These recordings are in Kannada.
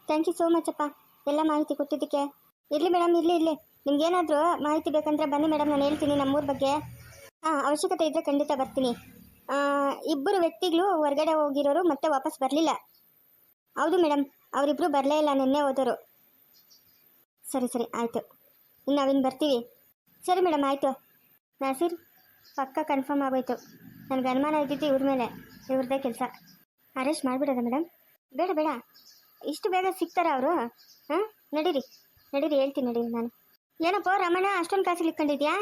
ಥ್ಯಾಂಕ್ ಯು ಸೋ ಮಚ್ ಅಪ್ಪ, ಎಲ್ಲ ಮಾಹಿತಿ ಕೊಟ್ಟಿದ್ದಕ್ಕೆ. ಇರಲಿ ಮೇಡಮ್, ಇರಲಿ. ನಿಮ್ಗೇನಾದರೂ ಮಾಹಿತಿ ಬೇಕಂದ್ರೆ ಬನ್ನಿ ಮೇಡಮ್, ನಾನು ಹೇಳ್ತೀನಿ ನಮ್ಮೂರ ಬಗ್ಗೆ. ಅವಶ್ಯಕತೆ ಇದ್ದರೆ ಖಂಡಿತ ಬರ್ತೀನಿ. ಇಬ್ಬರು ವ್ಯಕ್ತಿಗಳು ಹೊರಗಡೆ ಹೋಗಿರೋರು ಮತ್ತೆ ವಾಪಸ್ ಬರಲಿಲ್ಲ. ಹೌದು ಮೇಡಮ್, ಅವರಿಬ್ಬರು ಬರಲೇ ಇಲ್ಲ, ನಿನ್ನೆ ಹೋದವರು. ಸರಿ ಆಯಿತು, ಇನ್ನು ನಾವಿನ್ನು ಬರ್ತೀವಿ. ಸರಿ ಮೇಡಮ್, ಆಯಿತು. ನಾಸೀರ್, ಪಕ್ಕ ಕನ್ಫರ್ಮ್ ಆಗೋಯ್ತು. ನನಗೆ ಅನುಮಾನ ಇದ್ದಿದ್ದು ಇವ್ರ ಮೇಲೆ, ಇವ್ರದ್ದೇ ಕೆಲಸ. ಅರೆಸ್ಟ್ ಮಾಡಿಬಿಡೋದ ಮೇಡಮ್? ಬೇಡ, ಇಷ್ಟು ಬೇಗ ಸಿಗ್ತಾರ ಅವರು? ನಡೀರಿ ಹೇಳ್ತೀನಿ, ನಡೀರಿ. ನಾನು ಏನಪ್ಪ ರಮಣ, ಅಷ್ಟೊಂದು ಕಾಸಿಗೆ ಇಟ್ಕೊಂಡಿದ್ಯಾ?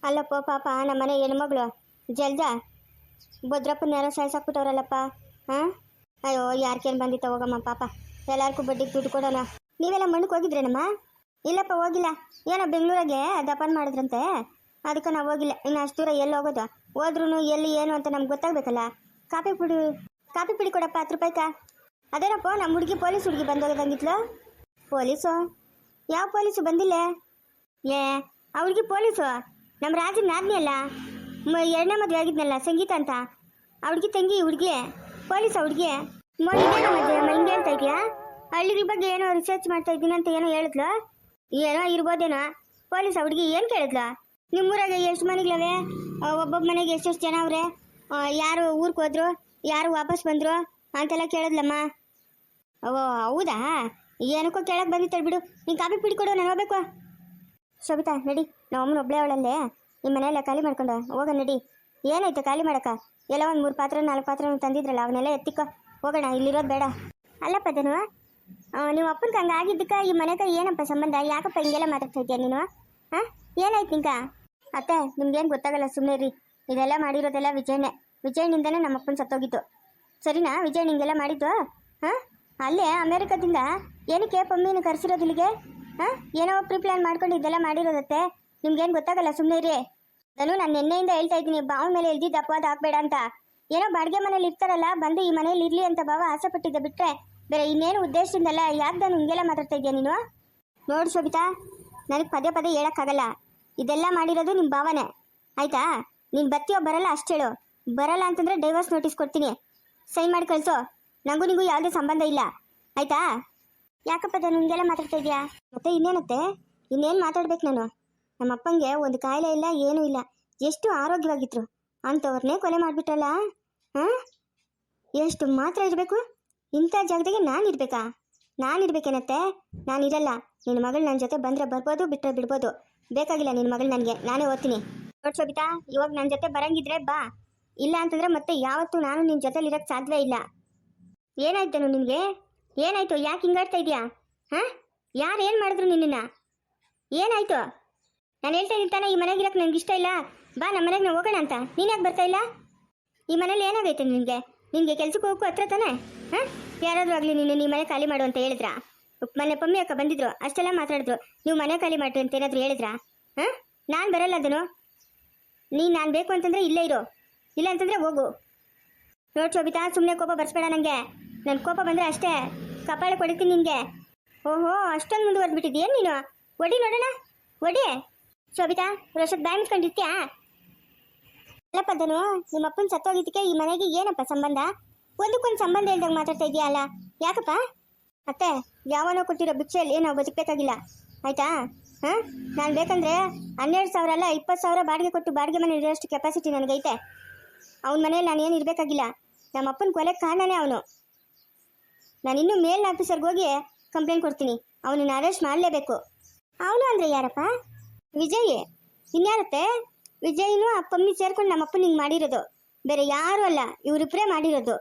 ಅಲ್ಲಪ್ಪ, ಪಾಪ ನಮ್ಮನೆ ಹೆಣ್ಮಗಳು ಜಲ್ಜಾ ಭದ್ರಪ್ಪನ ಯಾರೋ ಸಾಯಿಸಾಕ್ಬಿಟ್ಟವ್ರಲ್ಲಪ್ಪ. ಅಯ್ಯೋ, ಯಾರ್ಕೇನು ಬಂದಿತ್ತ ಹೋಗಮ್ಮ, ಪಾಪ ಎಲ್ಲರಿಗೂ ಬಡ್ಡಿಗೆ ದುಡ್ಡು ಕೊಡೋಣ. ನೀವೆಲ್ಲ ಮಣ್ಣಕ್ಕೆ ಹೋಗಿದ್ರೇನಮ್ಮ? ಇಲ್ಲಪ್ಪ, ಹೋಗಿಲ್ಲ. ಏನೋ ಬೆಂಗಳೂರಾಗೆ ದಪನ್ ಮಾಡಿದ್ರಂತೆ, ಅದಕ್ಕೆ ನಾವು ಹೋಗಿಲ್ಲ. ಇನ್ನು ಅಷ್ಟು ದೂರ ಎಲ್ಲಿ ಹೋಗೋದು? ಹೋದ್ರೂ ಎಲ್ಲಿ ಏನು ಅಂತ ನಮ್ಗೆ ಗೊತ್ತಾಗಬೇಕಲ್ಲ. ಕಾಫಿ ಪುಡಿ ಕೊಡಪ್ಪ, 10 ರೂಪಾಯಿಕ. ಅದೇನಪ್ಪ, ನಮ್ಮ ಹುಡುಗಿ ಪೊಲೀಸ್ ಹುಡುಗಿ ಬಂದೋಗದಂಗಿತ್ಲು. ಪೊಲೀಸು? ಯಾವ ಪೊಲೀಸು ಬಂದಿಲ್ಲ? ಆ ಹುಡುಗಿ ಪೊಲೀಸು ನಮ್ಮ ರಾಜನ ನಾದ್ನಿ ಅಲ್ಲ, 2ನೇ ಮದುವೆ ಆಗಿದ್ನಲ್ಲ ಸಂಗೀತ ಅಂತ, ಆ ಹುಡುಗಿ ತಂಗಿ ಹುಡುಗಿ ಪೊಲೀಸ್. ಆ ಹುಡುಗಿ ಹಿಂಗೆ ಹೇಳ್ತಾ ಇದೆಯಾ? ಹಳ್ಳಿಗಳ ಬಗ್ಗೆ ಏನೋ ರಿಸರ್ಚ್ ಮಾಡ್ತಾ ಇದ್ದೀನಿ ಅಂತ ಏನೋ ಹೇಳಿದ್ಲು. ಏನೋ ಇರ್ಬೋದೇನೋ. ಪೊಲೀಸ್ ಆ ಹುಡುಗಿ ಏನು ಕೇಳಿದ್ಲು? ನಿಮ್ಮೂರಾಗೆ ಎಷ್ಟು ಮನೆಗಳವೆ? ಒಬ್ಬೊಬ್ಬ ಮನೆಗೆ ಎಷ್ಟೆಷ್ಟು ಜನ ಅವ್ರೆ? ಯಾರು ಊರಿಗೆ ಹೋದ್ರು, ಯಾರು ವಾಪಸ್ ಬಂದರು ಅಂತೆಲ್ಲ ಕೇಳಿದ್ಲಮ್ಮ. ಓ ಹೌದಾ? ಏನಕ್ಕೋ ಕೇಳಕ್ಕೆ ಬಂದಿತ್ತಾಳೆ ಬಿಡು. ನೀನು ಕಾಫಿ ಪುಡಿ ಕೊಡು, ನಾನು ಹೋಗ್ಬೇಕು. ಶೋಭಿತಾ, ನಡಿ, ನಮ್ಮ ಅಮ್ಮನ ಒಬ್ಬಳೇ ಅವಳಲ್ಲೇ. ನಿಮ್ಮ ಮನೆಯೆಲ್ಲ ಖಾಲಿ ಮಾಡ್ಕೊಂಡು ಹೋಗೋಣ, ನಡಿ. ಏನಾಯ್ತು ಖಾಲಿ ಮಾಡಕ್ಕ? ಎಲ್ಲ ಒಂದು 3 ಪಾತ್ರೆ 4 ಪಾತ್ರೆ ತಂದಿದ್ರಲ್ಲ, ಅವನ್ನೆಲ್ಲ ಎತ್ತಿಕೋ, ಹೋಗೋಣ. ಇಲ್ಲಿರೋದು ಬೇಡ. ಅಲ್ಲಪ್ಪದನು, ನೀವು ಅಪ್ಪನ ಹಂಗೆ ಆಗಿದ್ದಕ್ಕ ಈ ಮನೆಗೆ ಏನಪ್ಪ ಸಂಬಂಧ? ಯಾಕಪ್ಪ ಹಿಂಗೆಲ್ಲ ಮಾತಾಡ್ತಾ ಇದೆಯಾ ನೀನು? ಏನಾಯ್ತು ನಿಂಕ? ಅತ್ತೆ, ನಿಮ್ಗೇನು ಗೊತ್ತಾಗಲ್ಲ, ಸುಮ್ಮನೆ ರೀ. ಇದೆಲ್ಲ ಮಾಡಿರೋದೆಲ್ಲ ವಿಜಯನಿಂದನೇ ನಮ್ಮ ಅಪ್ಪನ ಸತ್ತೋಗಿತ್ತು. ಸರಿನಾ? ವಿಜಯ್ ನಿಂಗೆಲ್ಲ ಮಾಡಿದ್ದು? ಅಲ್ಲೇ ಅಮೇರಿಕಾದಿಂದ ಏನಕ್ಕೆ ಪಮ್ಮಿನ ಕರೆಸಿರೋದು ಇಲ್ಲಿಗೆ? ಏನೋ ಪ್ರಿಪ್ಲಾನ್ ಮಾಡ್ಕೊಂಡು ಇದೆಲ್ಲ ಮಾಡಿರೋದತ್ತೆ. ನಿಮ್ಗೇನು ಗೊತ್ತಾಗಲ್ಲ, ಸುಮ್ಮನೆ ರೀ. ನಾನು ನಿನ್ನೆಯಿಂದ ಹೇಳ್ತಾ ಇದ್ದೀನಿ, ಬಾವನ ಮೇಲೆ ಇಲ್ದಿದ್ದು ಅಪವಾದ ಹಾಕ್ಬೇಡ ಅಂತ. ಏನೋ ಬಾಡಿಗೆ ಮನೇಲಿ ಇರ್ತಾರಲ್ಲ, ಬಂದು ಈ ಮನೇಲಿ ಇರಲಿ ಅಂತ ಭಾವ ಆಸೆ ಪಟ್ಟಿದ್ದೆ ಬಿಟ್ಟರೆ ಬೇರೆ ಇನ್ನೇನು ಉದ್ದೇಶದಿಂದಲ್ಲ. ಯಾಕೆ ನಾನು ಹಿಂಗೆಲ್ಲ ಮಾತಾಡ್ತಾ ಇದೆಯಾ ನೀನು? ನೋಡು ಶೋಭಿತಾ, ನನಗೆ ಪದೇ ಹೇಳೋಕ್ಕಾಗಲ್ಲ. ಇದೆಲ್ಲ ಮಾಡಿರೋದು ನಿಮ್ಮ ಭಾವನೆ, ಆಯಿತಾ? ನೀನು ಬರ್ತೀಯೋ ಬರಲ್ಲ ಅಷ್ಟು ಹೇಳು. ಬರಲ್ಲ ಅಂತಂದರೆ ಡೈವರ್ಸ್ ನೋಟಿಸ್ ಕೊಡ್ತೀನಿ, ಸೈನ್ ಮಾಡಿ ಕಳಿಸೋ. ನನಗೂ ನಿಗೂ ಯಾವುದೇ ಸಂಬಂಧ ಇಲ್ಲ, ಆಯಿತಾ? ಯಾಕಪ್ಪ ನಾನು ಹಿಂಗೆಲ್ಲ ಮಾತಾಡ್ತಾ ಇದೆಯಾ? ಮತ್ತೆ ಇನ್ನೇನತ್ತೆ, ಇನ್ನೇನು ಮಾತಾಡ್ಬೇಕು ನಾನು? ನಮ್ಮ ಅಪ್ಪಂಗೆ ಒಂದು ಕಾಯಿಲೆ ಇಲ್ಲ, ಏನೂ ಇಲ್ಲ, ಎಷ್ಟು ಆರೋಗ್ಯವಾಗಿದ್ರು ಅಂಥವ್ರನ್ನೇ ಕೊಲೆ ಮಾಡಿಬಿಟ್ರಲ್ಲ. ಎಷ್ಟು ಮಾತ್ರ ಇರಬೇಕು? ಇಂಥ ಜಾಗದಾಗೆ ನಾನಿರ್ಬೇಕಾ? ನಾನಿರ್ಬೇಕೇನತ್ತೆ? ನಾನಿರಲ್ಲ. ನಿನ್ನ ಮಗಳು ನನ್ನ ಜೊತೆ ಬಂದರೆ ಬರ್ಬೋದು, ಬಿಟ್ಟರೆ ಬಿಡ್ಬೋದು. ಬೇಕಾಗಿಲ್ಲ ನಿನ್ನ ಮಗಳು ನನಗೆ, ನಾನೇ ಓದ್ತೀನಿ. ನೋಡಿ ಶೋಭಿತಾ, ಇವಾಗ ನನ್ನ ಜೊತೆ ಬರಂಗಿದ್ರೆ ಬಾ, ಇಲ್ಲ ಅಂತಂದರೆ ಮತ್ತೆ ಯಾವತ್ತೂ ನಾನು ನಿನ್ನ ಜೊತೆಲಿ ಇರೋಕ್ಕೆ ಸಾಧ್ಯವೇ ಇಲ್ಲ. ಏನಾಯ್ತನು ನಿನಗೆ? ಏನಾಯ್ತು? ಯಾಕೆ ಹಿಂಗಾಡ್ತಾ ಇದೆಯಾ? ಯಾರು ಏನು ಮಾಡಿದ್ರು ನಿನ್ನನ್ನು? ಏನಾಯ್ತು? ನಾನು ಹೇಳ್ತಾ ಇದ್ದೀನಿ ತಾನೆ, ಈ ಮನೆಗೆ ಇರೋಕ್ಕೆ ನನಗೆ ಇಷ್ಟ ಇಲ್ಲ, ಬಾ ನಮ್ಮ ಮನೆಗೆ ನಾವು ಹೋಗೋಣ ಅಂತ. ನೀನು ಯಾಕೆ ಬರ್ತಾ ಇಲ್ಲ? ಈ ಮನೇಲಿ ಏನಾಗೈತೆ ನಿನಗೆ ಕೆಲ್ಸಕ್ಕೆ ಹೋಗಕ್ಕೂ ಹತ್ರ ತಾನೆ? ಯಾರಾದರೂ ಆಗಲಿ ನೀನು ಮನೆ ಖಾಲಿ ಮಾಡು ಅಂತ ಹೇಳಿದ್ರಾ? ಮನೆ ಪಮ್ಮಿ ಅಕ್ಕ ಬಂದಿದ್ರು, ಅಷ್ಟೆಲ್ಲ ಮಾತಾಡಿದ್ರು, ನೀವು ಮನೆ ಖಾಲಿ ಮಾಡ್ರಿ ಅಂತ ಏನಾದರೂ ಹೇಳಿದ್ರಾ? ನಾನು ಬರಲ್ಲ ಅದನ್ನು. ನೀನು ನಾನು ಬೇಕು ಅಂತಂದರೆ ಇಲ್ಲೇ ಇರೋ, ಇಲ್ಲ ಅಂತಂದರೆ ಹೋಗು. ನೋಡಿ ಶೋಭಿತಾ, ಸುಮ್ಮನೆ ಕೋಪ ಬರ್ಸ್ಬೇಡ ನನಗೆ. ನನ್ನ ಕೋಪ ಬಂದರೆ ಅಷ್ಟೇ ಕಪಾಳ ಕೊಡ್ತೀನಿ ನಿನಗೆ. ಓಹೋ, ಅಷ್ಟೊಂದು ಮುಂದುವರೆದ್ಬಿಟ್ಟಿದ್ದೀಯೇನು ನೀನು? ಒಡಿ ನೋಡೋಣ, ಒಡಿ. ಶೋಭಿತಾ, ರೋಷದ ಬಾಯಿ ಮುಚ್ಕೊಂಡಿರ್ತೀಯಾ? ಅಲ್ಲಪ್ಪ ಅದನ್ನು, ನಿಮ್ಮ ಅಪ್ಪನ ಸತ್ತೋಗಿದ್ದಕ್ಕೆ ಈ ಮನೆಗೆ ಏನಪ್ಪ ಸಂಬಂಧ? ಒಂದಕ್ಕೊಂದು ಸಂಬಂಧ ಹೇಳ್ದಂಗೆ ಮಾತಾಡ್ತಾ ಇದೆಯಲ್ಲ, ಯಾಕಪ್ಪ? ಅತ್ತೆ, ಯಾವನೋ ಕೊಟ್ಟಿರೋ ಭಿಕ್ಷೆಯಲ್ಲಿ ನಾವು ಬದುಕಬೇಕಾಗಿಲ್ಲ, ಆಯಿತಾ? ನಾನು ಬೇಕಂದರೆ 12,000 ಅಲ್ಲ 20,000 ಬಾಡಿಗೆ ಕೊಟ್ಟು ಬಾಡಿಗೆ ಮನೆ ಇರೋಷ್ಟು ಕೆಪಾಸಿಟಿ ನನಗೈತೆ. ಅವನ ಮನೇಲಿ ನಾನು ಏನು ಇರಬೇಕಾಗಿಲ್ಲ. ನಮ್ಮ ಅಪ್ಪನ ಕೊಲೆ ಕಾರಣನೇ ಅವನು. ನಾನು ಇನ್ನೂ ಮೇಲ್ ಆಫೀಸರ್ಗೆ ಹೋಗಿ ಕಂಪ್ಲೇಂಟ್ ಕೊಡ್ತೀನಿ, ಅವನನ್ನು ಅರೆಸ್ಟ್ ಮಾಡಲೇಬೇಕು. ಅವನು ಅಂದರೆ ಯಾರಪ್ಪ? ವಿಜಯ್. ಇನ್ಯಾರತ್ತೆ? ವಿಜಯ್ನು ಆ ಪಮ್ಮಿ ಸೇರ್ಕೊಂಡು ನಮ್ಮ ಅಪ್ಪನ ಹಿಂಗೆ ಮಾಡಿರೋದು, ಬೇರೆ ಯಾರೂ ಅಲ್ಲ, ಇವರಿಬ್ಬರೇ ಮಾಡಿರೋದು.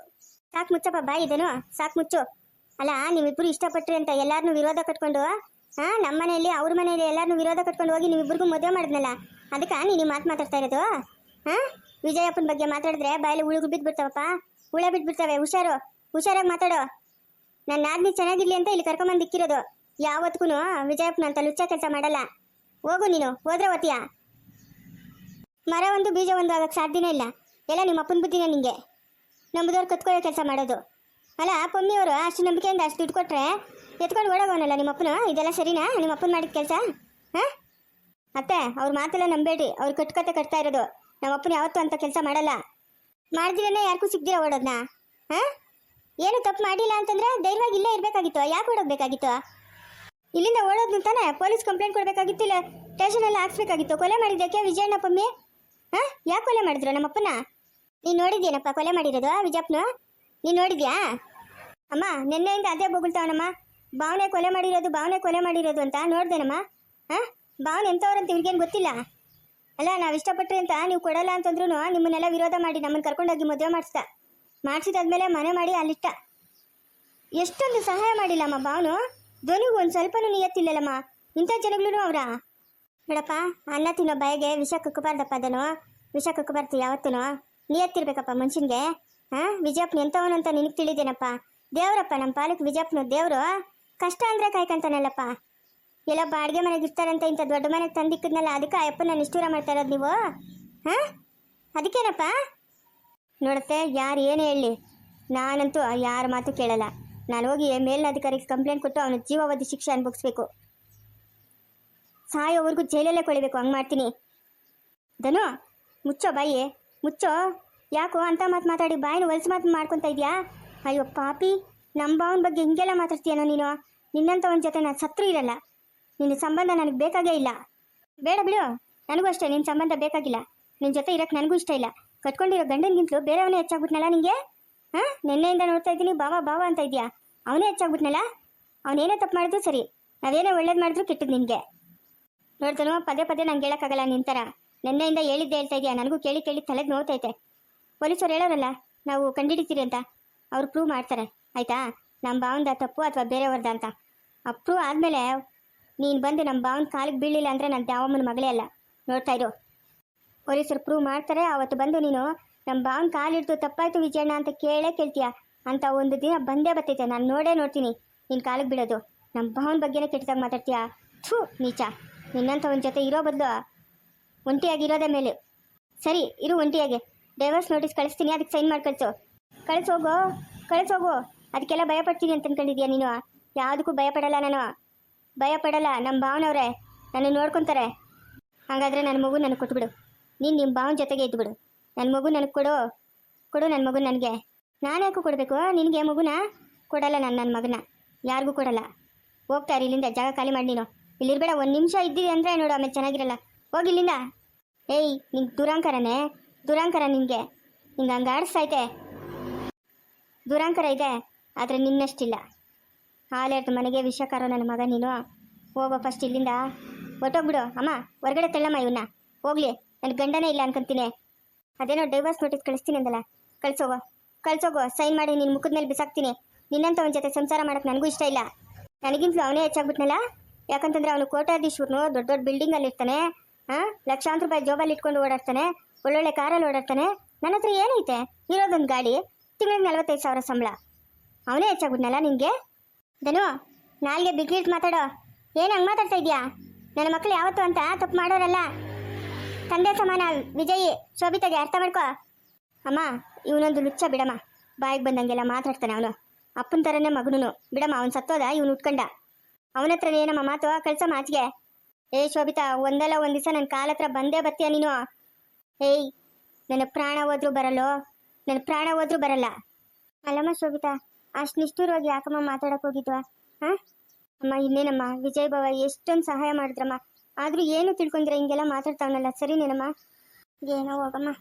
ಸಾಕು ಮುಚ್ಚಪ್ಪ ಬಾಯಿ, ಇದೇನು ಸಾಕು ಮುಚ್ಚು. ಅಲ್ಲ, ನೀವಿಬ್ಬರು ಇಷ್ಟಪಟ್ರಿ ಅಂತ ಎಲ್ಲಾರನ್ನೂ ವಿರೋಧ ಕಟ್ಕೊಂಡು, ನಮ್ಮ ಮನೆಯಲ್ಲಿ ಅವ್ರ ಮನೆಯಲ್ಲಿ ಎಲ್ಲಾರನ್ನೂ ವಿರೋಧ ಕಟ್ಕೊಂಡು ಹೋಗಿ ನೀವಿಬ್ಬರಿಗೂ ಮದುವೆ ಮಾಡಿದ್ನಲ್ಲ, ಅದಕ್ಕೆ ನೀನು ಮಾತಾಡ್ತಾ ಇರೋದು? ವಿಜಯಪ್ಪನ ಬಗ್ಗೆ ಮಾತಾಡಿದ್ರೆ ಬಾಯಲ್ಲಿ ಉಳುಗು ಬಿದ್ದುಬಿಡ್ತಾವಪ್ಪ, ಹುಳ ಬಿದ್ದುಬಿಡ್ತವೆ. ಹುಷಾರಾಗಿ ಮಾತಾಡೋ. ನನ್ನ ನಾದ್ನಿ ಚೆನ್ನಾಗಿರ್ಲಿ ಅಂತ ಇಲ್ಲಿ ಕರ್ಕೊಂಬಂದು ಇಕ್ಕಿರೋದು. ಯಾವತ್ತಿಗೂ ವಿಜಯಪ್ಪನ ಅಂತ ಲುಚ್ಚ ಕೆಲಸ ಮಾಡಲ್ಲ. ಹೋಗು ನೀನು, ಹೋದ್ರೆ ಓದ್ತೀಯ. ಮರ ಒಂದು ಬೀಜ ಒಂದು ಆಗಕ್ಕೆ ಸಾಧ್ಯನೇ ಇಲ್ಲ. ಎಲ್ಲ ನಿಮ್ಮ ಅಪ್ಪನ ಬುದ್ಧಿನೇ ನಿಂಗೆ. ನಂಬುದವ್ರು ಕತ್ಕೊಳ್ಳೋ ಕೆಲಸ ಮಾಡೋದು. ಅಲ್ಲ, ಪಮ್ಮಿಯವರು ಅಷ್ಟು ನಂಬಿಕೆಯಿಂದ ಅಷ್ಟು ದುಡ್ಡು ಕೊಟ್ಟರೆ ಎತ್ಕೊಂಡು ಓಡೋಗೋನಲ್ಲ ನಿಮ್ಮ ಅಪ್ಪನು. ಇದೆಲ್ಲ ಸರಿನಾ ನಿಮ್ಮ ಅಪ್ಪನ ಮಾಡಿದ ಕೆಲಸ? ಅತ್ತೆ, ಅವ್ರ ಮಾತೆಲ್ಲ ನಂಬೇಡ್ರಿ, ಅವ್ರು ಕಟ್ಕತೆ ಕಟ್ತಾ ಇರೋದು. ನಮ್ಮ ಅಪ್ಪನ ಯಾವತ್ತೂ ಅಂತ ಕೆಲಸ ಮಾಡಲ್ಲ. ಮಾಡಿದ್ರೇನೆ ಯಾರಿಗೂ ಸಿಗ್ದಿರ ಓಡೋದ್ನ? ಏನು ತಪ್ಪು ಮಾಡಿಲ್ಲ ಅಂತಂದ್ರೆ ಧೈರ್ಯವಾಗಿ ಇಲ್ಲೇ ಇರಬೇಕಾಗಿತ್ತು. ಯಾಕೆ ಓಡೋಗ್ಬೇಕಾಗಿತ್ತು? ಇಲ್ಲಿಂದ ಓಡೋದು ತಾನೆ ಪೊಲೀಸ್ ಕಂಪ್ಲೇಂಟ್ ಕೊಡಬೇಕಾಗಿತ್ತು, ಇಲ್ಲ ಸ್ಟೇಷನ್ ಎಲ್ಲ ಹಾಕ್ಸ್ಬೇಕಾಗಿತ್ತು. ಕೊಲೆ ಮಾಡಿದ್ದಕ್ಕೆ ವಿಜಯಣ್ಣ ಪಮ್ಮಿ? ಯಾಕೆ ಕೊಲೆ ಮಾಡಿದ್ರು ನಮ್ಮಪ್ಪನ? ನೀನು ನೋಡಿದ್ಯೇನಪ್ಪ ಕೊಲೆ ಮಾಡಿರೋದು ವಿಜಯಪ್ಪನ? ನೀನು ನೋಡಿದ್ಯಾ? ಅಮ್ಮ ನಿನ್ನೆಯಿಂದ ಅದೇ ಬೊಗಳ್ತಾವನಮ್ಮ, ಭಾವನೆ ಕೊಲೆ ಮಾಡಿರೋದು, ಭಾವನೆ ಕೊಲೆ ಮಾಡಿರೋದು ಅಂತ. ನೋಡ್ದೇನಮ್ಮ? ಭಾವನೆ ಎಂಥವ್ರಂತ ಇವ್ರಿಗೇನು ಗೊತ್ತಿಲ್ಲ ಅಲ್ಲ. ನಾವು ಇಷ್ಟಪಟ್ರಿ ಅಂತ ನೀವು ಕೊಡಲ್ಲ ಅಂತಂದ್ರೂ ನಿಮ್ಮನ್ನೆಲ್ಲ ವಿರೋಧ ಮಾಡಿ ನಮ್ಮನ್ನು ಕರ್ಕೊಂಡೋಗಿ ಮದುವೆ ಮಾಡಿಸಿದಾದ್ಮೇಲೆ ಮನೆ ಮಾಡಿ ಅಲ್ಲಿಟ್ಟ. ಎಷ್ಟೊಂದು ಸಹಾಯ ಮಾಡಿಲ್ಲಮ್ಮ ಭಾವನು. ಧ್ವನಿಗೂ ಒಂದು ಸ್ವಲ್ಪನೂ ನಿಯತ್ತಿಲ್ಲಲ್ಲಮ್ಮ. ಇಂಥ ಜನಗಳು ಅವರ ನೋಡಪ್ಪ, ಅನ್ನ ತಿನ್ನೋ ಬಾಯಿಗೆ ವಿಷ ಕಕ್ಕಬಾರ್ದಪ್ಪ. ಅದನ್ನು ವಿಷ ಕಕ್ಕಬಾರ್ದು ಯಾವತ್ತೂ. ನಿಯತ್ತಿರ್ಬೇಕಪ್ಪ ಮನುಷ್ಯನಿಗೆ. ವಿಜಯಪ್ಪನ ಎಂಥವನು ಅಂತ ನಿನಗೆ ತಿಳಿದೇನಪ್ಪ. ದೇವ್ರಪ್ಪ ನಮ್ಮ ಪಾಲಕ್ ವಿಜಯಪ್ಪನ ದೇವರು. ಕಷ್ಟ ಅಂದರೆ ಕಾಯ್ಕಂತಾನಲ್ಲಪ್ಪ. ಎಲ್ಲ ಬಾಡಿಗೆ ಮನೆಗೆ ಇರ್ತಾರಂತ ಇಂಥ ದೊಡ್ಡ ಮನೆಗೆ ತಂದಿಕ್ಕದ್ನಲ್ಲ, ಅದಕ್ಕೆ ಅಯ್ಯಪ್ಪನ ನಿಷ್ಠೂರ ಮಾಡ್ತಾ ಇರೋದು ನೀವು. ಅದಕ್ಕೇನಪ್ಪ? ನೋಡುತ್ತೆ, ಯಾರು ಏನೇ ಹೇಳಿ ನಾನಂತೂ ಯಾರ ಮಾತು ಕೇಳಲ್ಲ. ನಾನು ಹೋಗಿ ಮೇಲಿನ ಅಧಿಕಾರಿಗೆ ಕಂಪ್ಲೇಂಟ್ ಕೊಟ್ಟು ಅವನು ಜೀವಾವಧಿ ಶಿಕ್ಷೆ ಅನುಭವಿಸ್ಬೇಕು. ಸಾಯೋವರೆಗೂ ಜೈಲಲ್ಲೇ ಕೊಳಿಬೇಕು. ಹಂಗೆ ಮಾಡ್ತೀನಿ. ಧನು, ಮುಚ್ಚೋ ಬಾಯಿ ಮುಚ್ಚೋ. ಯಾಕೋ ಅಂತ ಮಾತಾಡಿ ಬಾಯಿನ ಹೊಲ್ಸು ಮಾತು ಮಾಡ್ಕೊತಾ ಇದೆಯಾ? ಅಯ್ಯೋ ಪಾಪಿ, ನಮ್ಮ ಭಾವನ ಬಗ್ಗೆ ಹಿಂಗೆಲ್ಲ ಮಾತಾಡ್ತೀಯನೋ ನೀನು? ನಿನ್ನಂಥ ಒಂದು ಜೊತೆ ನಾನು ಸತ್ರು ಇರಲ್ಲ. ನಿನ್ನ ಸಂಬಂಧ ನನಗೆ ಬೇಕಾಗೇ ಇಲ್ಲ. ಬೇಡ ಬಿಡು, ನನಗೂ ಅಷ್ಟೇ ನಿನ್ನ ಸಂಬಂಧ ಬೇಕಾಗಿಲ್ಲ. ನಿನ್ನ ಜೊತೆ ಇರೋಕ್ಕೆ ನನಗೂ ಇಷ್ಟ ಇಲ್ಲ. ಕಟ್ಕೊಂಡಿರೋ ಗಂಡನಿಗಿಂತಲೂ ಬೇರೆಯವನೇ ಹೆಚ್ಚಾಗ್ಬಿಟ್ನಲ್ಲ ನಿನಗೆ. ನಿನ್ನೆಯಿಂದ ನೋಡ್ತಾ ಇದ್ದೀನಿ ಬಾವ ಬಾವ ಅಂತ ಇದೆಯಾ. ಅವನೇ ಹೆಚ್ಚಾಗ್ಬಿಟ್ನಲ್ಲ. ಅವನೇನೇ ತಪ್ಪು ಮಾಡಿದ್ರು ಸರಿ, ನಾವೇನೇ ಒಳ್ಳೇದು ಮಾಡಿದ್ರು ಕೆಟ್ಟದ್ದು ನಿನಗೆ. ನೋಡ್ತಾನೋ ಪದೇ ಪದೇ ನಂಗೆ ಹೇಳೋಕ್ಕಾಗಲ್ಲ ನಿಂತರ. ನಿನ್ನೆಯಿಂದ ಹೇಳಿದ್ದೆ ಹೇಳ್ತಾ ಇದೆಯಾ. ನನಗೂ ಕೇಳಿ ಕೇಳಿ ತಲೆಗೆ ನೋವ್ತೈತೆ. ಪೊಲೀಸರು ಹೇಳೋರಲ್ಲ ನಾವು ಕಂಡಿಡಿತೀರಿ ಅಂತ, ಅವ್ರು ಪ್ರೂವ್ ಮಾಡ್ತಾರೆ ಆಯಿತಾ, ನಮ್ಮ ಭಾವಂದ ತಪ್ಪು ಅಥವಾ ಬೇರೆಯವ್ರದ್ದ ಅಂತ. ಪ್ರೂವ್ ಆದಮೇಲೆ ನೀನು ಬಂದು ನಮ್ಮ ಭಾವನ ಕಾಲಿಗೆ ಬೀಳಿಲ್ಲ ಅಂದರೆ ನನ್ನ ಯಾವಮ್ಮನ ಮಗಳೇ ಅಲ್ಲ. ನೋಡ್ತಾ ಇರು, ಪೊಲೀಸರು ಪ್ರೂವ್ ಮಾಡ್ತಾರೆ. ಆವತ್ತು ಬಂದು ನೀನು ನಮ್ಮ ಭಾವನ ಕಾಲಿಡ್ದು ತಪ್ಪಾಯ್ತು ವಿಜಯಣ್ಣ ಅಂತ ಕೇಳ್ತೀಯ ಅಂತ ಒಂದು ದಿನ ಬಂದೇ ಬರ್ತೈತೆ. ನಾನು ನೋಡೇ ನೋಡ್ತೀನಿ ನಿನ್ನ ಕಾಲಿಗೆ ಬೀಳೋದು. ನಮ್ಮ ಭಾವನ ಬಗ್ಗೆನೇ ಕೆಟ್ಟದಾಗ ಮಾತಾಡ್ತೀಯಾ? ಥೂ ನೀಚ. ನಿನ್ನಂಥ ಒಂದು ಜೊತೆ ಇರೋ ಬದಲು ಒಂಟಿಯಾಗಿರೋದೇ ಮೇಲೆ. ಸರಿ ಇರು ಒಂಟಿಯಾಗೆ. ಡೈವರ್ಸ್ ನೋಟಿಸ್ ಕಳಿಸ್ತೀನಿ, ಅದಕ್ಕೆ ಸೈನ್ ಮಾಡಿ ಕಳಿಸೋಗು. ಅದಕ್ಕೆಲ್ಲ ಭಯಪಡ್ತೀನಿ ಅಂತ ಅಂದ್ಕೊಂಡಿದ್ಯಾ ನೀನು? ಯಾವುದಕ್ಕೂ ಭಯಪಡಲ್ಲ ನಾನು, ಭಯಪಡಲ್ಲ. ನಮ್ಮ ಭಾವನವ್ರೆ ನನ್ನ ನೋಡ್ಕೊತಾರೆ. ಹಾಗಾದರೆ ನನ್ನ ಮಗು ನನಗೆ ಕೊಟ್ಬಿಡು. ನೀನು ನಿಮ್ಮ ಭಾವನ ಜೊತೆಗೆ ಇದ್ದುಬಿಡು. ನನ್ನ ಮಗು ನನಗೆ ಕೊಡು ನನ್ನ ಮಗು ನನಗೆ. ನಾನು ಯಾಕೂ ಕೊಡಬೇಕು ನಿನಗೆ ಮಗುನ? ಕೊಡಲ್ಲ ನಾನು ನನ್ನ ಮಗನ, ಯಾರಿಗೂ ಕೊಡಲ್ಲ. ಹೋಗ್ತಾರೆ ಇಲ್ಲಿಂದ, ಜಾಗ ಖಾಲಿ ಮಾಡಿ. ನೀನು ಇಲ್ಲಿರ್ಬೇಡ. ಒಂದು ನಿಮಿಷ ಇದ್ದಿದೆ ಅಂದರೆ ನೋಡು ಆಮೇಲೆ ಚೆನ್ನಾಗಿರಲ್ಲ. ಹೋಗಿ ಇಲ್ಲಿಂದ. ಏಯ್ ನಿಂಗೆ ದುರಾಂಕರ ನಿನಗೆ. ಹಿಂಗೆ ಹಂಗೆ ಆಡಿಸ್ತೈತೆ. ದುರಾಂಕರ ಇದೆ, ಆದರೆ ನಿನ್ನಷ್ಟಿಲ್ಲ. ಹಾಲೆರ್ದು ಮನೆಗೆ ವಿಷಕಾರೋ ನನ್ನ ಮಗ ನೀನು. ಹೋಗೋ ಫಸ್ಟ್ ಇಲ್ಲಿಂದ, ಹೊಟ್ಟೋಗ್ಬಿಡು. ಅಮ್ಮ ಹೊರಗಡೆ ತಳ್ಳಮ್ಮ ಇವನ್ನ. ಹೋಗ್ಲಿ, ನನ್ನ ಗಂಡನೇ ಇಲ್ಲ ಅನ್ಕೊಂತೀನಿ. ಅದೇನೋ ಡೈವರ್ಸ್ ನೋಟಿಸ್ ಕಳಿಸ್ತೀನಿ ಅಂದಲ್ಲ, ಕಳ್ಸೋಗೋ. ಸೈನ್ ಮಾಡಿ ನಿನ್ನ ಮುಖದ ಮೇಲೆ ಬಿಸಾಕ್ತೀನಿ. ನಿನ್ನಂಥ ಒಂದು ಜೊತೆ ಸಂಸಾರ ಮಾಡೋಕ್ಕೆ ನನಗೂ ಇಷ್ಟ ಇಲ್ಲ. ನನಗಿಂತಲೂ ಅವನೇ ಹೆಚ್ಚಾಗ್ಬಿಟ್ನಲ್ಲ. ಯಾಕಂತಂದ್ರೆ ಅವನು ಕೋಟ್ಯಾಧೀಶ್ವರನು, ದೊಡ್ಡ ದೊಡ್ಡ ಬಿಲ್ಡಿಂಗಲ್ಲಿ ಇರ್ತಾನೆ. ಲಕ್ಷಾಂತರ ರೂಪಾಯಿ ಜೋಬಲ್ಲಿ ಇಟ್ಕೊಂಡು ಓಡಾಡ್ತಾನೆ, ಒಳ್ಳೊಳ್ಳೆ ಕಾರಲ್ಲಿ ಓಡಾಡ್ತಾನೆ. ನನ್ನ ಹತ್ರ ಏನೈತೆ? ಇರೋದೊಂದು ಗಾಡಿ, ತಿಂಗಳಿಗೆ 45,000 ಸಂಬಳ. ಅವನೇ ಹೆಚ್ಚಾಗ್ಬಿಟ್ನಲ್ಲ ನಿನಗೆ. ಧನು, ನಾಲ್ಗೆ ಬಿಗ್ಗಿಟ್ ಮಾತಾಡೋ. ಏನು ಹಂಗೆ ಮಾತಾಡ್ತಾ ಇದೆಯಾ? ನನ್ನ ಮಕ್ಕಳು ಯಾವತ್ತು ಅಂತ ತಪ್ಪು ಮಾಡೋರಲ್ಲ. ತಂದೆ ಸಮಾನ ವಿಜಯಿ, ಶೋಭಿತಾಗೆ ಅರ್ಥ ಮಾಡ್ಕೋ. ಅಮ್ಮ ಇವನೊಂದು ಲುಚ್ಚ ಬಿಡಮ್ಮ. ಬಾಯಿಗೆ ಬಂದಂಗೆಲ್ಲ ಮಾತಾಡ್ತಾನೆ ಅವನು. ಅಪ್ಪನ ಥರನೇ ಮಗನೂ. ಬಿಡಮ್ಮ, ಅವ್ನು ಸತ್ತೋದ, ಇವನು ಉಟ್ಕೊಂಡ. ಅವನ ಹತ್ರ ಏನಮ್ಮ ಮಾತು? ಕಳ್ಸಮ್ಮ ಆಚೆಗೆ. ಶೋಭಿತಾ, ಒಂದಲ್ಲ ಒಂದು ದಿವಸ ನನ್ನ ಕಾಲ ಹತ್ರ ಬಂದೇ ಬರ್ತೀಯ ನೀನು. ನನ್ನ ಪ್ರಾಣ ಹೋದ್ರೂ ಬರಲ್ಲ. ಅಲ್ಲಮ್ಮ ಶೋಭಿತಾ, ಅಷ್ಟು ನಿಷ್ಠುರವಾಗಿ ಯಾಕಮ್ಮ ಮಾತಾಡಕ್ಕೆ ಹೋಗಿದ್ವಾ? ಅಮ್ಮ ಇನ್ನೇನಮ್ಮ, ವಿಜಯ್ ಬಾವ ಎಷ್ಟೊಂದು ಸಹಾಯ ಮಾಡಿದ್ರಮ್ಮ. ಆದರೂ ಏನು ತಿಳ್ಕೊಂಡ್ರೆ ಹಿಂಗೆಲ್ಲ ಮಾತಾಡ್ತಾವನಲ್ಲ. ಸರಿನೇನಮ್ಮ? ಏನೋ ಹೋಗಮ್ಮ.